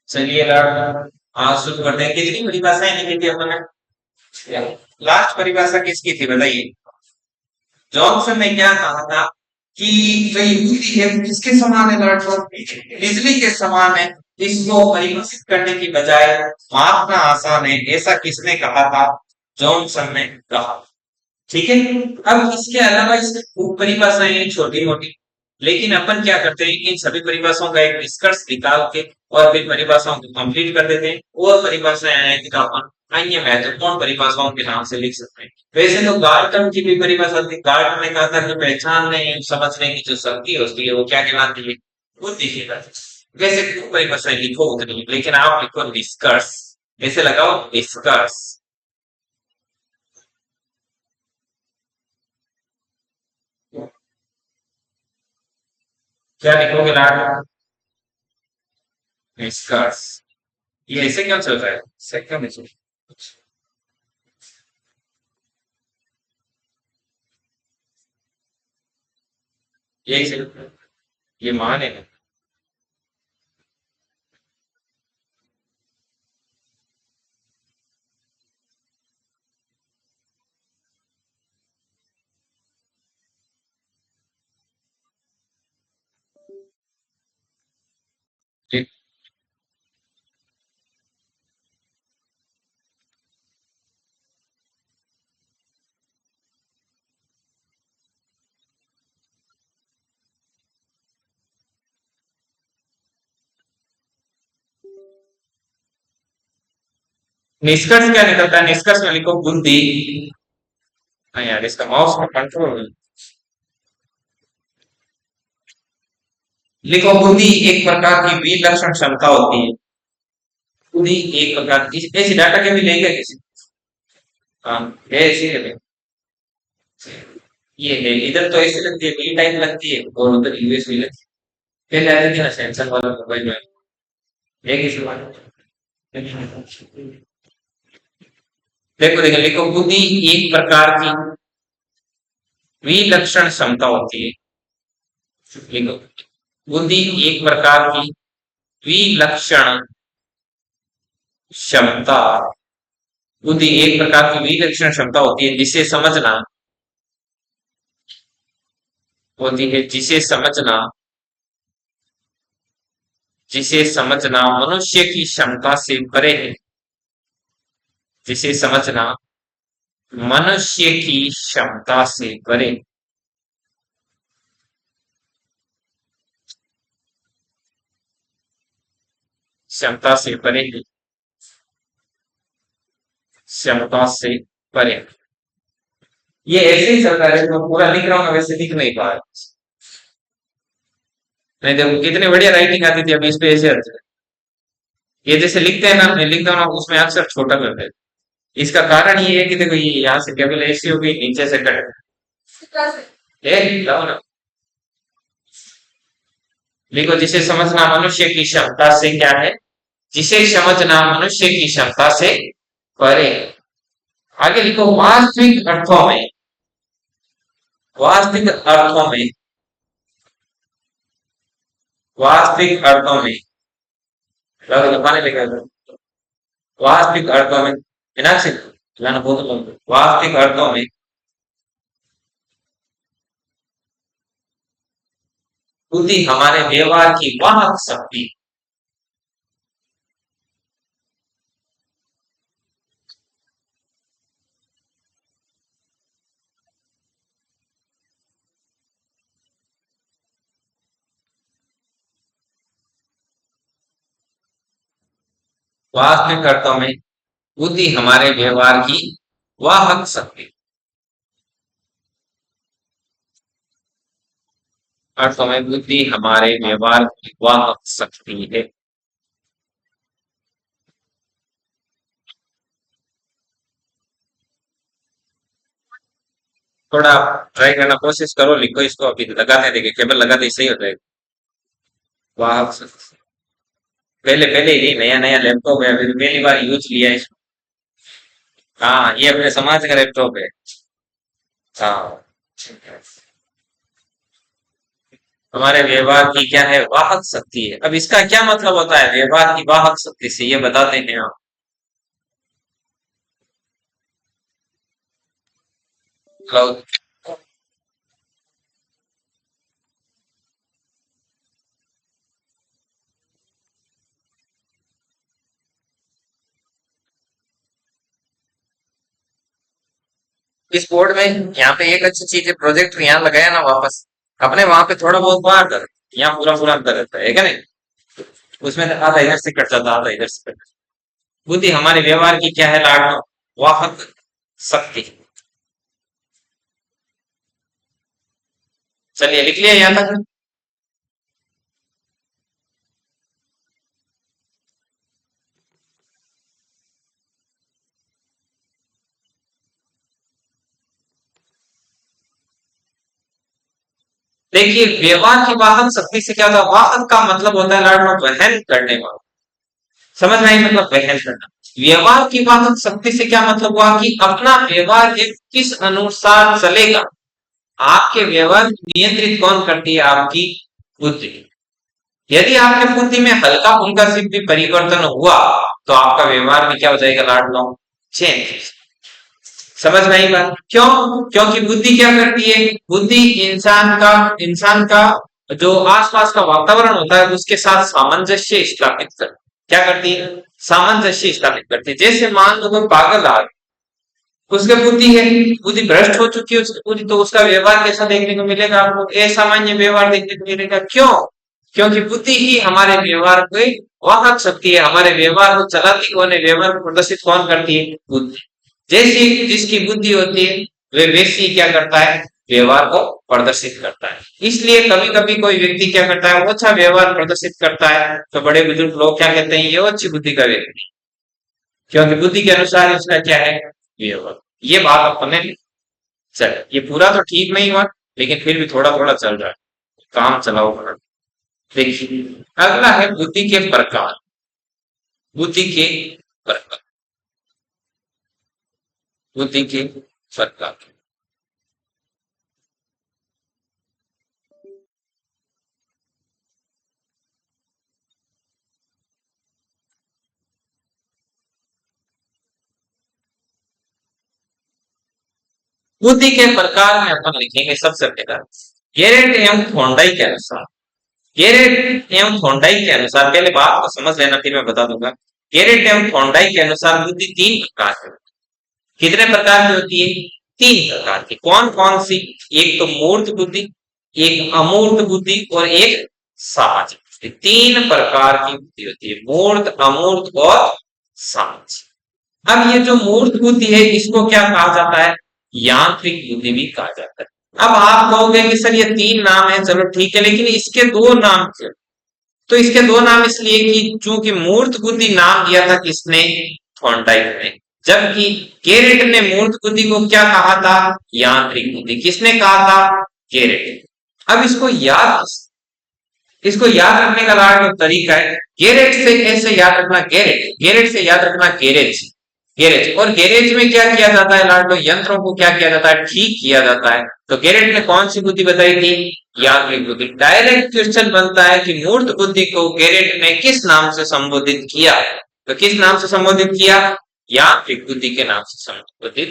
चलिए आज शुरू करते हैं। कितनी परिभाषाएं लिखी थी अपन ने? लास्ट परिभाषा किसकी थी बताइए? जॉनसन ने क्या कहा था कि भाई बिजली है किसके समान है? लॉर्ड बिजली के समान है। इसको परिभाषित करने की बजाय मापना आसान है, ऐसा किसने कहा था? जॉनसन ने कहा। ठीक है। अब इसके अलावा इसमें खूब परिभाषाएं हैं छोटी मोटी, लेकिन अपन क्या करते हैं इन सभी परिभाषाओं का एक निष्कर्ष निकाल के और फिर परिभाषाओं को कंप्लीट कर देते हैं। और परिभाषाएं हैं कि अपन अन्य महत्वपूर्ण परिभाषाओं के नाम से लिख सकते हैं। वैसे तो गार्टन की भी परिभाषा थी। गार्टन ने कहा था कि पहचानने समझने की जो शक्ति होती है वो क्या कहलाती है? बुद्धि कहलाती है। वैसे खूब परिभाषाएं लिखो उतनी, लेकिन आप लिखो निष्कर्ष। ऐसे लगाओ निष्कर्ष। क्या लिखोगे लाड? निष्कर्ष। ये ऐसे क्यों चल रहा है? ऐसे क्यों नहीं चल रहा? यही से ये मान है ना? ठीक। निष्कर्ष क्या निकलता है? निष्कर्ष में लिखो बुद्धि। हाँ यार, इसका माउस का कंट्रोल। लिखो बुद्धि एक प्रकार की विलक्षण क्षमता होती है। बुद्धि एक प्रकार की ऐसी डाटा के भी लेंगे किसी। हाँ, है ऐसी है। ये है इधर तो ऐसी लगती है, बी टाइप लगती है और उधर यूएस भी लगती है। पहले आती थी ना सैमसंग वाला मोबाइल में। एक ही समान। देखो देखो लिखो बुद्धि एक प्रकार की विलक्षण क्षमता होती है। लिखो बुद्धि एक प्रकार की विलक्षण क्षमता। बुद्धि एक प्रकार की विलक्षण क्षमता होती है जिसे समझना मनुष्य की क्षमता से परे है। जिसे समझना मनुष्य की क्षमता से परे। क्षमता से परे है। क्षमता से परे। ये ऐसे ही चलता है, मैं पूरा लिख रहा हूँ ना वैसे लिख नहीं पा रहा। नहीं देखो कितनी बढ़िया राइटिंग आती थी, अभी इस पे ऐसे आती है। ये जैसे लिखते हैं ना, मैं लिखता हूँ ना उसमें अक्षर छोटा करते हैं। इसका कारण ये है कि देखो ये यहाँ से केवल ऐसी हो गई, नीचे से कट लाओ ना। देखो जिसे समझना मनुष्य की क्षमता से क्या है? जिसे समझना मनुष्य की क्षमता से परे। आगे लिखो वास्तविक अर्थों में। वास्तविक अर्थों में। वास्तविक अर्थों में। लिखाने लगा था। वास्तविक अर्थों में मीनाक्षी लाना बहुत वास्तविक अर्थों में बुद्धि हमारे व्यवहार की वाहक शक्ति। वास्तविक अर्थों में बुद्धि हमारे व्यवहार की वाहक शक्ति। अर्थों में बुद्धि हमारे व्यवहार की वाहक शक्ति है। थोड़ा ट्राई करना कोशिश करो, लिखो इसको, अभी लगाते देखे केबल लगाते ही सही हो जाएगा। वाहक शक्ति। पहले पहले ही नया नया लैपटॉप है, अभी तो पहली बार यूज लिया है इसको। हाँ ये अपने समाज का लैपटॉप है। हाँ। हमारे व्यवहार की क्या है, वाहक शक्ति है। अब इसका क्या मतलब होता है व्यवहार की वाहक शक्ति से, ये बताते हैं आप। तो इस बोर्ड में यहाँ पे एक अच्छी चीज है, प्रोजेक्टर यहाँ लगाया ना वापस, अपने वहां पे थोड़ा बहुत बाहर कर, यहाँ पूरा पूरा अंदर रहता है क्या नहीं। उसमें तो आधा इधर से कट जाता, आधा इधर से कट। बुद्धि हमारे व्यवहार की क्या है लाडो, वाहक शक्ति। चलिए लिख लिया यहाँ तक। देखिए व्यवहार की वाहक शक्ति से क्या होता है, वाहक का मतलब होता है लाडो वहन करने वाला। समझ में आई, मतलब वहन करना। व्यवहार की वाहक शक्ति से क्या मतलब हुआ कि अपना व्यवहार एक किस अनुसार चलेगा। आपके व्यवहार को नियंत्रित कौन करती है, आपकी बुद्धि। यदि आपके बुद्धि में हल्का फुल्का से भी परिवर्तन हुआ तो आपका व्यवहार भी क्या हो जाएगा लाडलो, चेंज। समझ में आई बात, क्यों? क्योंकि बुद्धि क्या करती है, बुद्धि इंसान का जो आसपास का वातावरण होता है उसके साथ सामंजस्य स्थापित कर, क्या करती है, सामंजस्य स्थापित करती है। जैसे मान लो कोई पागल आ, उसके बुद्धि है, बुद्धि भ्रष्ट हो चुकी है उसकी पूरी, तो उसका व्यवहार कैसा देखने को मिलेगा, आपको असामान्य व्यवहार देखने को मिलेगा। क्यों? क्योंकि बुद्धि ही हमारे व्यवहार को वाहक शक्ति है, हमारे व्यवहार को चलाती कौन है, व्यवहार को प्रदर्शित कौन करती है, बुद्धि। जैसी जिसकी बुद्धि होती है वे वैसी क्या करता है, व्यवहार को प्रदर्शित करता है। इसलिए कभी कभी कोई व्यक्ति क्या करता है, वो अच्छा व्यवहार प्रदर्शित करता है तो बड़े बुजुर्ग लोग क्या कहते हैं, ये वो अच्छी बुद्धि का व्यक्ति, क्योंकि बुद्धि के अनुसार ही उसका क्या है, व्यवहार। ये बात अपने, चल ये पूरा तो ठीक नहीं हुआ लेकिन फिर भी थोड़ा थोड़ा चल रहा है, काम चलाओ बड़ा। देखिए अगला है बुद्धि के प्रकार। बुद्धि के प्रकार, बुद्धि के प्रकार। बुद्धि के प्रकार में अपन लिखेंगे सबसे पहला गेरेट एवं थोंडाई के अनुसार। गेरेट एवं थोंडाई के अनुसार, पहले बात को समझ लेना फिर मैं बता दूंगा। गेरेट एवं थोंडाई के अनुसार बुद्धि तीन प्रकार की, कितने प्रकार की होती है, तीन प्रकार की। कौन कौन सी, एक तो मूर्त बुद्धि, एक अमूर्त बुद्धि और एक सामाजिक बुद्धि। तीन प्रकार की बुद्धि होती है, मूर्त, अमूर्त और सामाजिक। अब ये जो मूर्त बुद्धि है इसको क्या कहा जाता है, यांत्रिक बुद्धि भी कहा जाता है। अब आप कहोगे कि सर ये तीन नाम है, चलो ठीक है, लेकिन इसके दो नाम क्यों? तो इसके दो नाम इसलिए कि चूंकि मूर्त बुद्धि नाम दिया था किसने, थॉर्नडाइक ने, जबकि गेरेट ने मूर्त बुद्धि को क्या कहा था, यांत्रिक बुद्धि। किसने कहा था, गेरेट। अब इसको याद रखने का लाड तरीका है, गेरेज से कैसे याद रखना, गेरेज, गेरेज से याद रखना गेरेज, गेरेज। और गेरेज में क्या किया जाता है लाडो, यंत्रों को क्या किया जाता है, ठीक किया जाता है। तो गेरेज ने कौन सी बुद्धि बताई थी, यांत्रिक बुद्धि। डायरेक्ट क्वेश्चन बनता है कि मूर्त बुद्धि को गेरेज ने किस नाम से संबोधित किया, तो किस नाम से संबोधित किया, यांत्रिक बुद्धि के नाम से संबोधित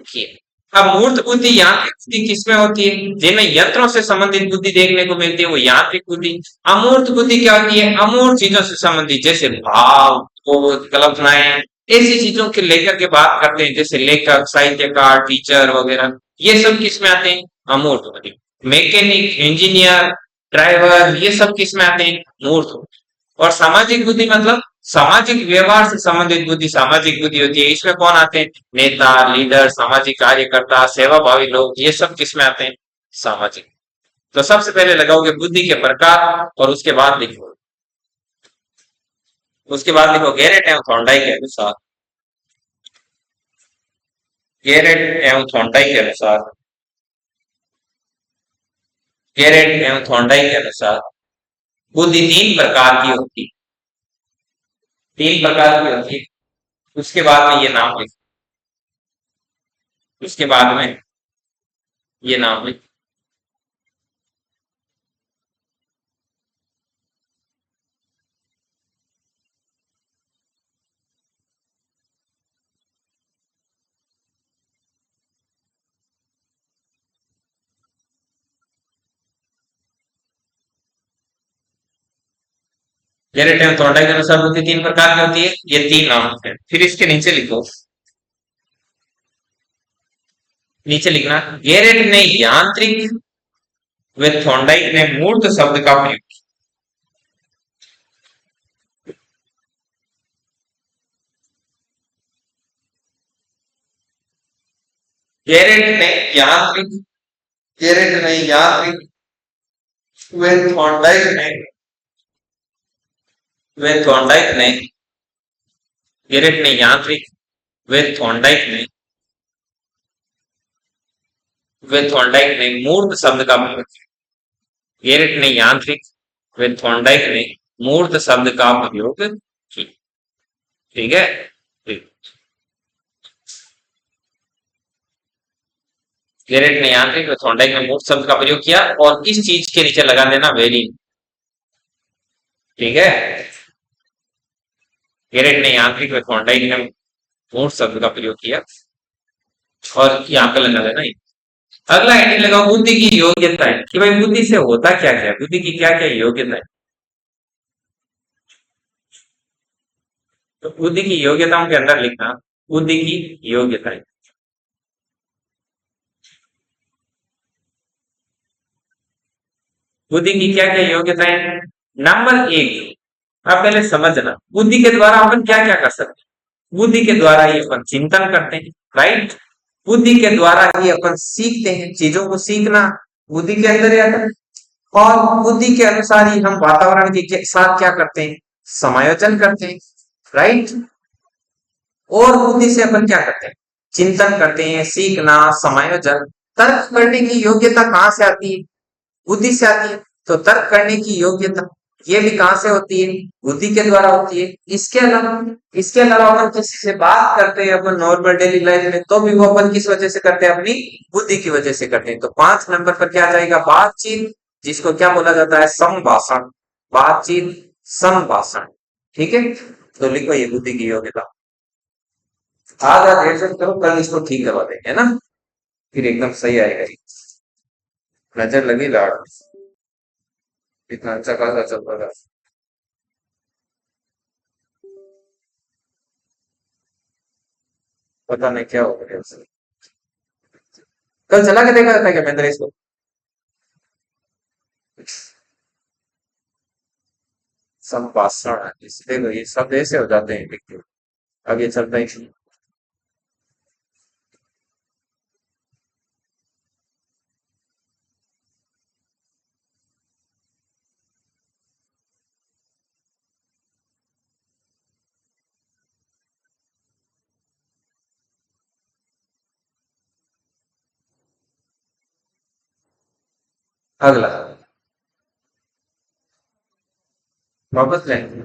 किया। अब मूर्त बुद्धि, यांत्रिक बुद्धि किसमें होती है, जिनमें यंत्रों से संबंधित बुद्धि देखने को मिलती है वो यांत्रिक बुद्धि। अमूर्त बुद्धि क्या होती है, अमूर्त चीजों से संबंधित, जैसे भाव, बोध, कल्पनाएं, ऐसी चीजों के लेकर के बात करते हैं, जैसे लेखक, साहित्यकार, टीचर वगैरह। ये सब किस में आते हैं, अमूर्त बुद्धि। मैकेनिक, इंजीनियर, ड्राइवर, ये सब किस में आते हैं, मूर्त बुद्धि। और सामाजिक बुद्धि मतलब सामाजिक व्यवहार से संबंधित बुद्धि सामाजिक बुद्धि होती है। इसमें कौन आते हैं, नेता, लीडर, सामाजिक कार्यकर्ता, सेवाभावी लोग, ये सब किसमें आते हैं, सामाजिक। तो सबसे पहले लगाओगे बुद्धि के प्रकार और उसके बाद लिखो गेरेट एवं थॉर्नडाइक के अनुसार, गेरेट एवं थॉर्नडाइक के अनुसार, गेरेट एवं थॉर्नडाइक के अनुसार बुद्धि तीन प्रकार की होती है, तीन प्रकार की होती है। उसके बाद में ये नाम लिखो, उसके बाद में ये नाम लिखो। जेरेट एवं थॉर्नडाइक के अनुसार बुद्धि तीन प्रकार की होती है, ये तीन नाम है। फिर इसके नीचे लिखो, नीचे लिखना, गेरेट ने यांत्रिक व थॉर्नडाइक ने मूर्त शब्द का प्रयोग। गेरेट ने यांत्रिक, गेरेट ने यांत्रिक व थॉर्नडाइक ने, वे थॉर्नडाइक ने, गेरेट ने यांत्रिक वे थॉर्नडाइक ने, वे थॉर्नडाइक ने मूर्त शब्द का प्रयोग किया। गेरेट ने यांत्रिक वे थॉर्नडाइक ने मूर्त शब्द का प्रयोग किया। ठीक है, गेरेट ने यांत्रिक व थॉर्नडाइक ने मूर्त शब्द का प्रयोग किया, और इस चीज के नीचे लगा देना वेरी। ठीक है, गेरेट ने यांत्रिक व थॉर्नडाइक ने मूर्त शब्द का प्रयोग किया, और यहाँ पे लगा देना। अगला हेडिंग लगाओ, बुद्धि की योग्यता है, कि भाई बुद्धि से होता क्या क्या है, बुद्धि की क्या क्या योग्यता है। तो बुद्धि की योग्यताओं के अंदर लिखना, बुद्धि की योग्यता है। बुद्धि की क्या क्या योग्यताएं। नंबर एक, आप पहले समझना, बुद्धि के द्वारा अपन क्या क्या कर सकते हैं। बुद्धि के द्वारा ही अपन चिंतन करते हैं, राइट। बुद्धि के द्वारा ही अपन सीखते हैं, चीजों को सीखना बुद्धि के अंदर ही आता है। और बुद्धि के अनुसार ही हम वातावरण के साथ क्या करते हैं, समायोजन करते हैं, राइट। और बुद्धि से अपन क्या करते हैं, चिंतन करते हैं, सीखना, समायोजन। तर्क करने की योग्यता कहाँ से आती है, बुद्धि से आती है। तो तर्क करने की योग्यता ये भी कहां से होती है, बुद्धि के द्वारा होती है। इसके अलावा अपन किसी से बात करते हैं अपन नॉर्मल डेली लाइफ में, तो भी वो अपन किस वजह से करते हैं, अपनी बुद्धि की वजह से करते हैं। तो 5 नंबर पर क्या आ जाएगा, बातचीत, जिसको क्या बोला जाता है, संभाषण। बातचीत, संभाषण। ठीक है, तो लिखो ये बुद्धि की योग्यता। आज देर से करो, कल इसको ठीक करवा देंगे, है ना, फिर एकदम सही आएगा। नजर लगी लाड़, इतना अच्छा खासा चल रहा है। पता नहीं क्या हो गया उसे। कल चला के देखा था क्या महेंद्र इसको। संभाषण, इसलिए तो ये सब ऐसे हो जाते हैं देखते, अब ये चलता ही नहीं। अगला वापस लेंगे।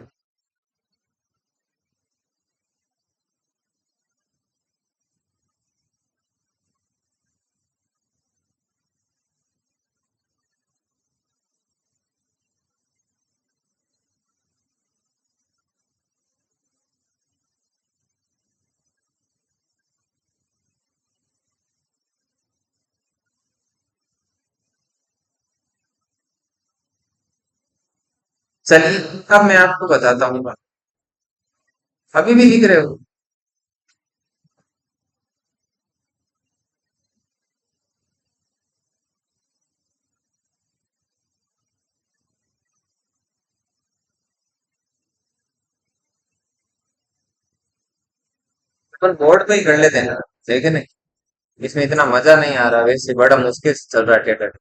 चलिए, अब मैं आपको बताता हूँ। अभी भी लिख रहे हो। पर बोर्ड पे ही कर लेते हैं ना, देखे नहीं, इसमें इतना मजा नहीं आ रहा, वैसे बड़ा मुश्किल से चल रहा है टेटर।